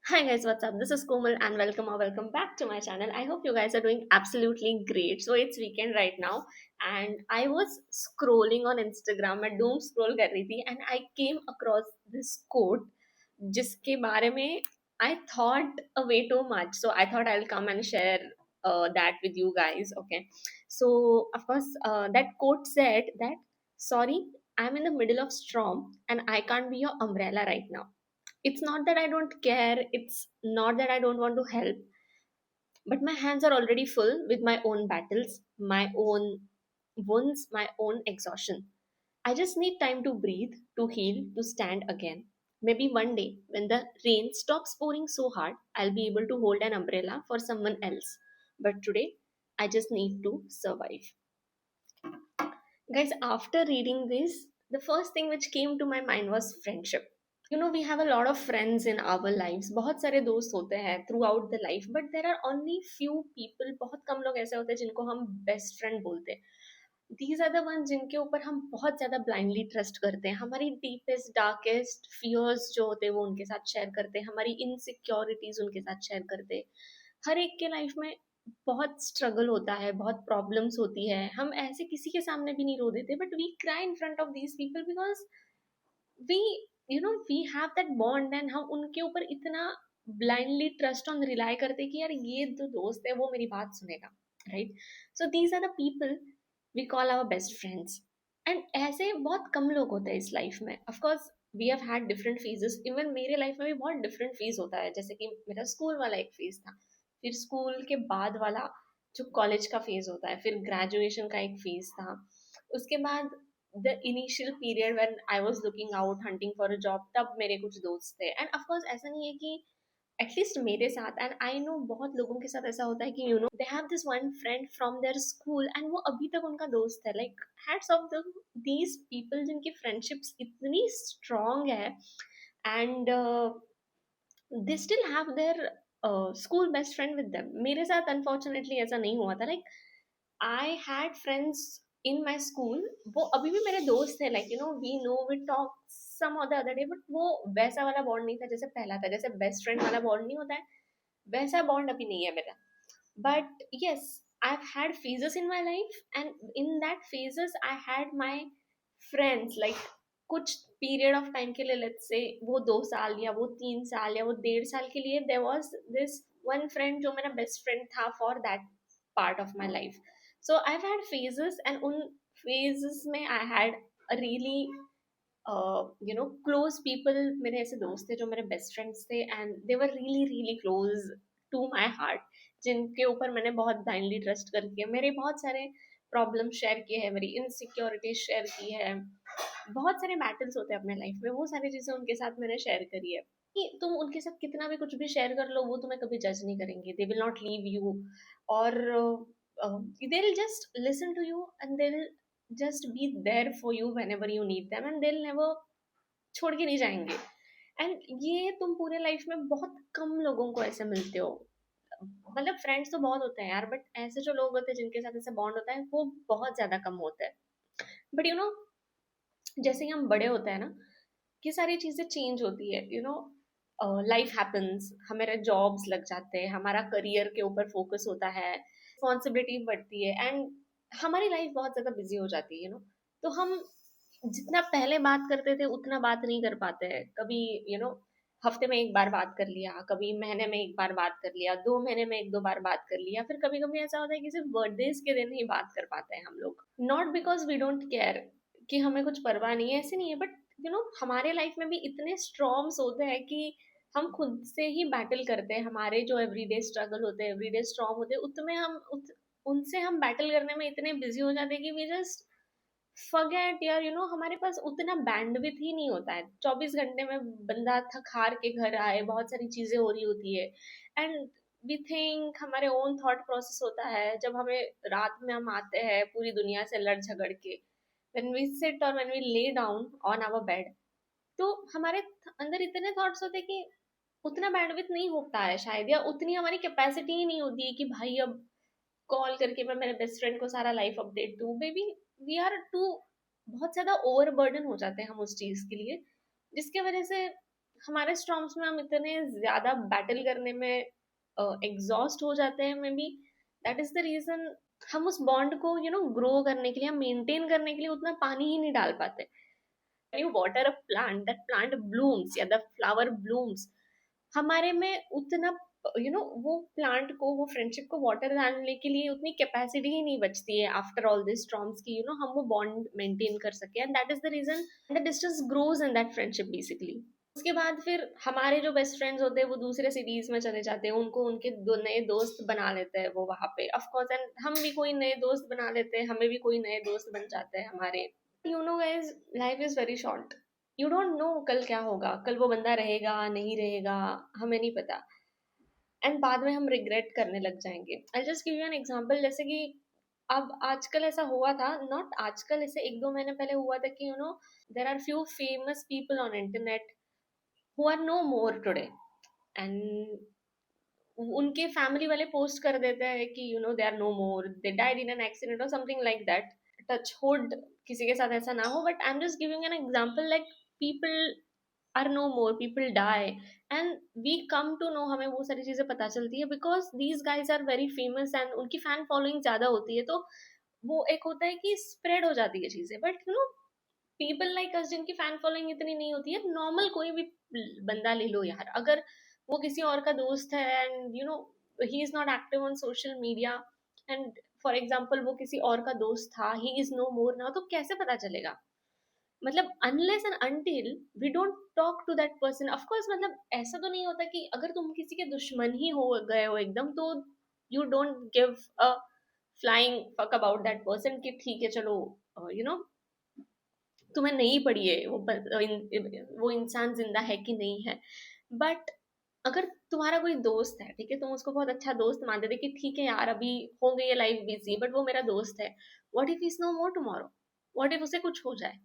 Hi guys, what's up? This is Komal and welcome back to my channel. I hope you guys are doing absolutely great. So it's weekend right now and I was scrolling on Instagram, मैं doom scroll कर रही थी and I came across this quote जिसके बारे में I thought a way too much. So I thought I'll come and share that with you guys. Okay. So of course that quote said that sorry, I'm in the middle of storm and I can't be your umbrella right now. It's not that I don't care, it's not that I don't want to help, but my hands are already full with my own battles, my own wounds, my own exhaustion. I just need time to breathe, to heal, to stand again. Maybe one day, when the rain stops pouring so hard, I'll be able to hold an umbrella for someone else. But today, I just need to survive. Guys, after reading this, the first thing which came to my mind was friendship. We have a lot of friends in our lives. बहुत सारे दोस्त होते हैं throughout the life, but there are only few people, बहुत कम लोग ऐसे होते हैं जिनको हम बेस्ट फ्रेंड बोलते हैं. दीज आर द वन जिनके ऊपर हम बहुत ज्यादा ब्लाइंडली ट्रस्ट करते हैं. हमारी डीपेस्ट डार्केस्ट फियर्स जो होते हैं वो उनके साथ शेयर करते हैं, हमारी इनसिक्योरिटीज उनके साथ शेयर करते हैं. हर एक के लाइफ में बहुत स्ट्रगल होता है, बहुत प्रॉब्लम्स होती है. हम ऐसे किसी के सामने भी नहीं रो देते, but we cry in front of these people because we we have that bond and हम उनके ऊपर इतना ब्लाइंडली ट्रस्ट ऑन रिलाई करते कि यार ये जो दोस्त है वो मेरी बात सुनेगा, right? So these are the people we call our best friends. And ऐसे बहुत कम लोग होते हैं इस लाइफ में. Of course we have had different phases. Even मेरे लाइफ में भी बहुत डिफरेंट फेज होता है. जैसे कि मेरा स्कूल वाला एक फेज था, फिर स्कूल के बाद वाला जो कॉलेज का फेज होता है, फिर ग्रेजुएशन का एक फेज था, उसके बाद the initial period when I was looking out hunting for a job, तब मेरे कुछ दोस्त थे. एंड ऑफ कोर्स ऐसा नहीं है कि एटलीस्ट मेरे साथ, एंड आई नो बहुत लोगों के साथ ऐसा होता है कि they have this one friend from their school and वो अभी तक उनका दोस्त है. Like hats off the these people जिनकी फ्रेंडशिप्स इतनी स्ट्रांग है and they still have their school best friend with them. मेरे साथ अनफॉर्चुनेटली ऐसा नहीं हुआ था. Like I had friends in my school, वो अभी भी मेरे दोस्त थे. लाइक वी टॉक सम और द अदर डे, बट वो वैसा वाला बॉन्ड नहीं था जैसे पहला था. जैसे बेस्ट फ्रेंड वाला बॉन्ड नहीं होता है, वैसा बॉन्ड अभी नहीं है मेरा. But yes, I've had phases in my life, and in that phases I had my friends. Like कुछ पीरियड ऑफ टाइम के लिए, लेट्स से वो 2 साल या वो 3 साल या वो 1.5 साल के लिए, there was this one friend जो मेरा बेस्ट फ्रेंड था for that part of my life. So I had phases and उन फेजेस में I had really close people. मेरे ऐसे दोस्त थे जो मेरे बेस्ट फ्रेंड्स थे and they were really really close to my heart, जिनके ऊपर मैंने बहुत ब्लाइंडली ट्रस्ट करके मेरे बहुत सारे प्रॉब्लम शेयर किए हैं, मेरी इनसिक्योरिटीज शेयर की है. बहुत सारे बैटल्स होते हैं अपने लाइफ में, वो सारी चीजें उनके साथ मैंने शेयर करी है. कि तुम उनके साथ कितना भी कुछ भी शेयर कर लो, वो तुम्हें कभी जज नहीं करेंगे. They will not leave you, और they will just listen to you and they will just be there for you whenever you need them, and they will never छोड़ के नहीं जाएंगे. एंड ये तुम पूरे लाइफ में बहुत कम लोगों को ऐसे मिलते हो. मतलब फ्रेंड्स तो बहुत होते हैं यार, बट ऐसे जो लोग होते हैं जिनके साथ ऐसे बॉन्ड होता है वो बहुत ज्यादा कम होते हैं. बट जैसे ही हम बड़े होते हैं ना, ये सारी चीजें चेंज होती है. लाइफ हैपन्स, हमारे जॉब्स लग जाते हैं, हमारा करियर के ऊपर फोकस होता है, रिस्पॉन्सिबिलिटी बढ़ती है एंड हमारी लाइफ बहुत ज्यादा बिजी हो जाती है. तो हम जितना पहले बात करते थे उतना बात नहीं कर पाते हैं. कभी हफ्ते में एक बार बात कर लिया, कभी महीने में एक बार बात कर लिया, 2 महीने में एक दो बार बात कर लिया. फिर कभी कभी ऐसा होता है कि सिर्फ बर्थडेज के दिन ही बात कर पाते हैं हम लोग. Not because we don't care, कि हमें कुछ परवाह नहीं है, ऐसे नहीं है, बट हमारे लाइफ में भी इतने स्ट्रॉन्ग्स होते हैं कि हम खुद से ही बैटल करते हैं. हमारे जो एवरीडे स्ट्रगल होते हैं, एवरीडे स्ट्रॉन्ग होते हैं, उनसे हम बैटल करने में इतने बिजी हो जाते हैं कि वी जस्ट फॉरगेट. यार हमारे पास उतना बैंडविथ ही नहीं होता है. 24 घंटे में बंदा थक हार के घर आए, बहुत सारी चीजें हो रही होती है एंड वी थिंक, हमारे ओन थॉट प्रोसेस होता है. जब हमें रात में हम आते हैं पूरी दुनिया से लड़ झगड़ के, when we sit or when we lay down on our bed, तो हमारे अंदर इतने थॉट्स होते हैं कि उतना बैंडविथ नहीं होता है शायद, या उतनी हमारी कैपेसिटी ही नहीं होती है कि भाई अब कॉल करके मैं मेरे बेस्ट फ्रेंड को सारा लाइफ अपडेट दूं. बेबी वी आर टू बहुत ज्यादा ओवर बर्डन हो जाते हैं हम उस चीज के लिए, जिसके वजह से हमारे स्टॉर्म्स में हम इतने ज्यादा बैटल करने में एग्जॉस्ट हो जाते हैं, maybe that is the reason हम उस बॉन्ड को ग्रो करने के लिए, हम मेंटेन करने के लिए उतना पानी ही नहीं डाल पाते. You water a plant, that plant blooms, या the flower blooms. हमारे में उतना वो प्लांट को, वो फ्रेंडशिप को वाटर डालने के लिए उतनी कैपेसिटी ही नहीं बचती है आफ्टर ऑल दिस स्टॉर्म्स की, हम वो बॉन्ड मेंटेन कर सके. And that is the reason the distance grows in that friendship basically. उसके बाद फिर हमारे जो बेस्ट फ्रेंड्स होते हैं वो दूसरे सिटीज में चले जाते हैं, उनको उनके दो नए दोस्त बना लेते हैं वो वहां पे, ऑफ कोर्स. एंड हम भी कोई नए दोस्त बना लेते हैं, हमें भी कोई नए दोस्त बन जाते हैं हमारे. Guys, life is very short. You don't know कल क्या होगा, कल वो बंदा रहेगा नहीं रहेगा, हमें नहीं पता. एंड बाद में हम रिग्रेट करने लग जाएंगे. I just give you an example. जैसे कि अब आजकल ऐसा हुआ था, नॉट आजकल, ऐसे एक दो महीने पहले हुआ था कि there are few famous people on internet who are no more today. And उनके फैमिली वाले पोस्ट कर देते हैं कि they are no more, they died in an accident और something like that. Touch wood किसी के साथ ऐसा ना हो, but I am just giving an example. Like people are no more, people die, and we come to know, हमें वो सारी चीजें पता चलती है because these guys are very famous and उनकी फैन फॉलोइंग ज्यादा होती है. तो वो एक होता है कि स्प्रेड हो जाती है चीजें. बट पीपल लाइक अस जिनकी फैन फॉलोइंग इतनी नहीं होती है, नॉर्मल कोई भी बंदा ले लो यार, अगर वो किसी और का दोस्त है and he is not active on social media, and for example वो किसी और का दोस्त था, he is no more now, तो कैसे पता चलेगा? मतलब unless and until we don't talk to that person. Of course, मतलब ऐसा तो नहीं होता कि अगर तुम किसी के दुश्मन ही हो गए हो एकदम, तो you don't give a flying fuck about that person कि ठीक है चलो, तुम्हें नहीं पड़ी है वो इंसान जिंदा है कि नहीं है. बट अगर तुम्हारा कोई दोस्त है, ठीक है, तुम उसको बहुत अच्छा दोस्त मानते थे कि ठीक है यार अभी हो गई है लाइफ बिजी, बट वो मेरा दोस्त है. What if is no more tomorrow? What if उसे कुछ हो जाए?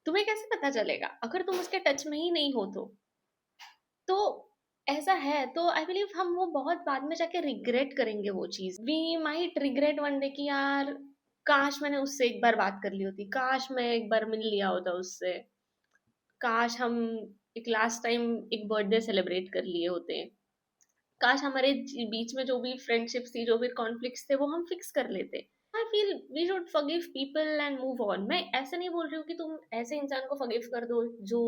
तुम्हें कैसे पता चलेगा अगर तुम उसके टच में ही नहीं हो? तो ऐसा है, तो आई बिलीव हम वो बहुत बाद में जाके रिग्रेट करेंगे वो चीज. We might regret one day कि यार काश मैंने उससे एक बार बात कर ली होती, काश मैं एक बार मिल लिया होता उससे, काश हम एक लास्ट टाइम एक बर्थडे सेलिब्रेट कर लिए होते, काश हमारे बीच में जो भी फ्रेंडशिप्स थी, जो भी कॉन्फ्लिक्ट्स थे, वो हम फिक्स कर लेते. I feel we should forgive people and move on. मैं ऐसे नहीं बोल रही हूँ कि तुम ऐसे इंसान को फॉरगिव कर दो जो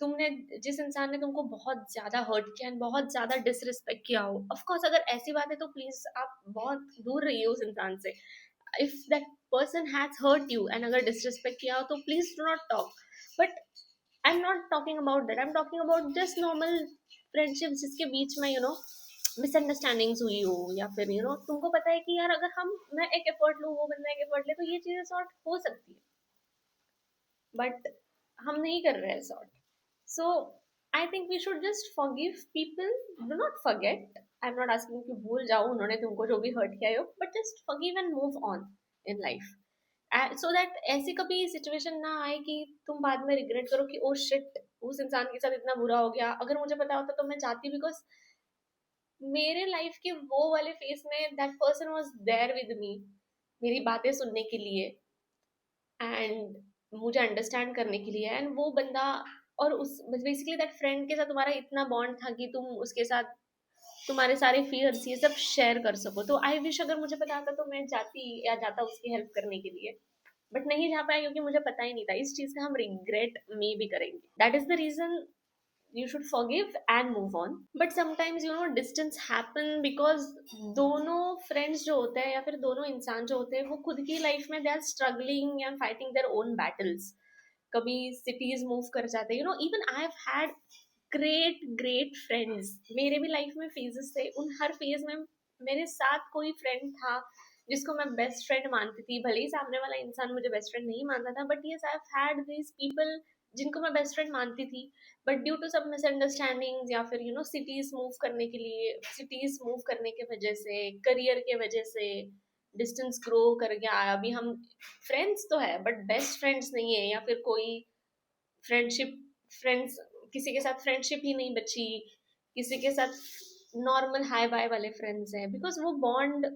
तुमने, जिस इंसान ने तुमको बहुत ज्यादा हर्ट किया एंड बहुत ज्यादा डिसरिस्पेक्ट किया हो. ऑफ कोर्स अगर ऐसी बात है तो प्लीज आप बहुत दूर रहिए उस इंसान से. If that person has hurt you and अगर डिसरिस्पेक्ट किया हो तो please do not talk. But I am not talking about that, I am talking about just normal friendship जिसके बीच में मिसअंडरस्टैंडिंग्स हुई हो, या फिर तुमको पता है कि यार अगर मैं एक एफर्ट लूँ, वो बंदा एक एफर्ट ले, तो ये चीजें सॉर्ट हो सकती है. बट हम नहीं कर रहे हैं sort. So I think we should just forgive people. Do not forget, I am not asking कि भूल जाओ उन्होंने तुमको जो भी हर्ट किया हो, but just forgive and move on in life. So that ऐसी कभी सिचुएशन ना आए कि तुम बाद में रिग्रेट करो कि ओ शिट, उस इंसान के साथ इतना बुरा हो गया, अगर मुझे पता होता तो मैं जाती. बिकॉज मेरे लाइफ के वो वाले फेस में that person was there with me, मेरी बातें सुनने के लिए एंड मुझे अंडरस्टैंड करने के लिए. एंड वो बंदा, और उस बेसिकली दैट फ्रेंड के साथ तुम्हारा इतना बॉन्ड था कि तुम उसके साथ तुम्हारे सारे फियर्स ये सब शेयर कर सको. तो आई विश अगर मुझे पता था तो मैं जाती या जाता उसकी हेल्प करने के लिए. बट नहीं जा पाया क्योंकि मुझे पता ही नहीं था. इस चीज का हम रिग्रेट में भी करेंगे. That is the reason you should forgive and move on. But sometimes distance happen because दोनों friends जो होते हैं या फिर दोनों इंसान जो होते हैं वो खुद की लाइफ में they are struggling and fighting their own battles. कभी cities move कर जाते हैं. Even I have had great friends. मेरे भी लाइफ में phases थे. उन हर phase में मेरे साथ कोई friend था जिसको मैं बेस्ट फ्रेंड मानती थी. भले ही सामने वाला इंसान मुझे बेस्ट फ्रेंड नहीं मानता था, but yes I have had these people जिनको मैं बेस्ट फ्रेंड मानती थी. बट ड्यू टू सब मिसअंडरस्टैंडिंग्स या फिर सिटीज मूव करने के लिए, सिटीज मूव करने के वजह से, करियर के वजह से डिस्टेंस ग्रो कर गया. अभी हम फ्रेंड्स तो है बट बेस्ट फ्रेंड्स नहीं है, या फिर कोई फ्रेंडशिप फ्रेंड्स, किसी के साथ फ्रेंडशिप ही नहीं बची, किसी के साथ नॉर्मल हाई बाय वाले फ्रेंड्स हैं बिकॉज वो बॉन्ड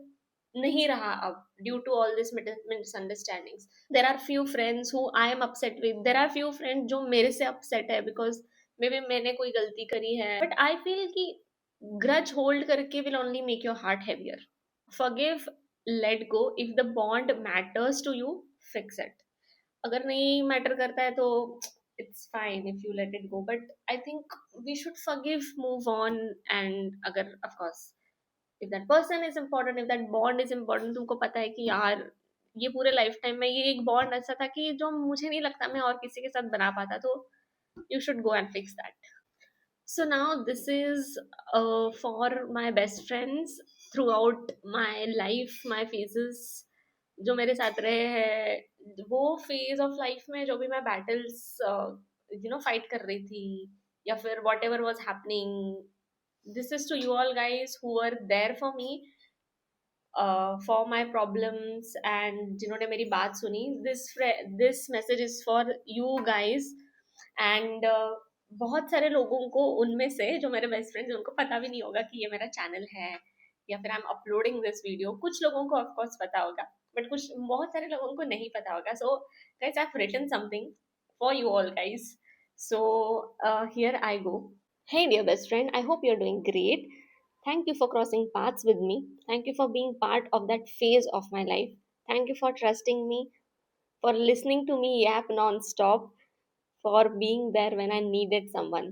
नहीं रहा अब due to all this misunderstandings. There are few friends who I am upset with, there are few friends जो मेरे से अपसेट है बिकॉज मे बी मैंने कोई गलती करी है, बट आई फील कि ग्रज होल्ड करके will only make your heart heavier. Forgive, let go. If the bond matters to you, fix it. अगर नहीं मैटर करता है तो it's fine if you let it go. But I think we should forgive, move on, and अगर of course if that person is important, if that bond is important, तुमको पता है कि यार ये पूरे लाइफ टाइम में ये एक बॉन्ड ऐसा था कि जो मुझे नहीं लगता मैं और किसी के साथ बना पाता, तो you should go and fix that. So now this is for my best friends throughout my life, my phases जो मेरे साथ रहे हैं, वो फेज ऑफ लाइफ में जो भी मैं बैटल्स फाइट कर रही थी, या फिर whatever was happening, this is to you all guys who are there for me, for my problems, and जिन्होंने मेरी बात सुनी. This message is for you guys. And बहुत सारे लोगों को उनमें से जो मेरे बेस्ट फ्रेंड्स, उनको पता भी नहीं होगा कि ये मेरा चैनल है या फिर I am uploading this video. कुछ लोगों को ऑफकोर्स पता होगा, बट कुछ बहुत सारे लोगों को नहीं पता होगा. So guys, I have written something for you all guys. So here I go. Hey dear best friend, I hope you're doing great. Thank you for crossing paths with me. Thank you for being part of that phase of my life. Thank you for trusting me, for listening to me yap non-stop, for being there when I needed someone.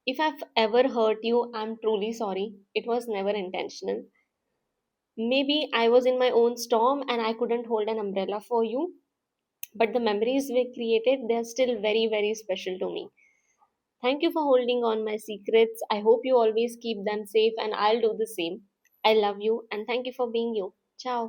If I've ever hurt you, I'm truly sorry. It was never intentional. Maybe I was in my own storm and I couldn't hold an umbrella for you, but the memories we created, they're still very, very special to me. Thank you for holding on my secrets. I hope you always keep them safe and I'll do the same. I love you and thank you for being you. Ciao.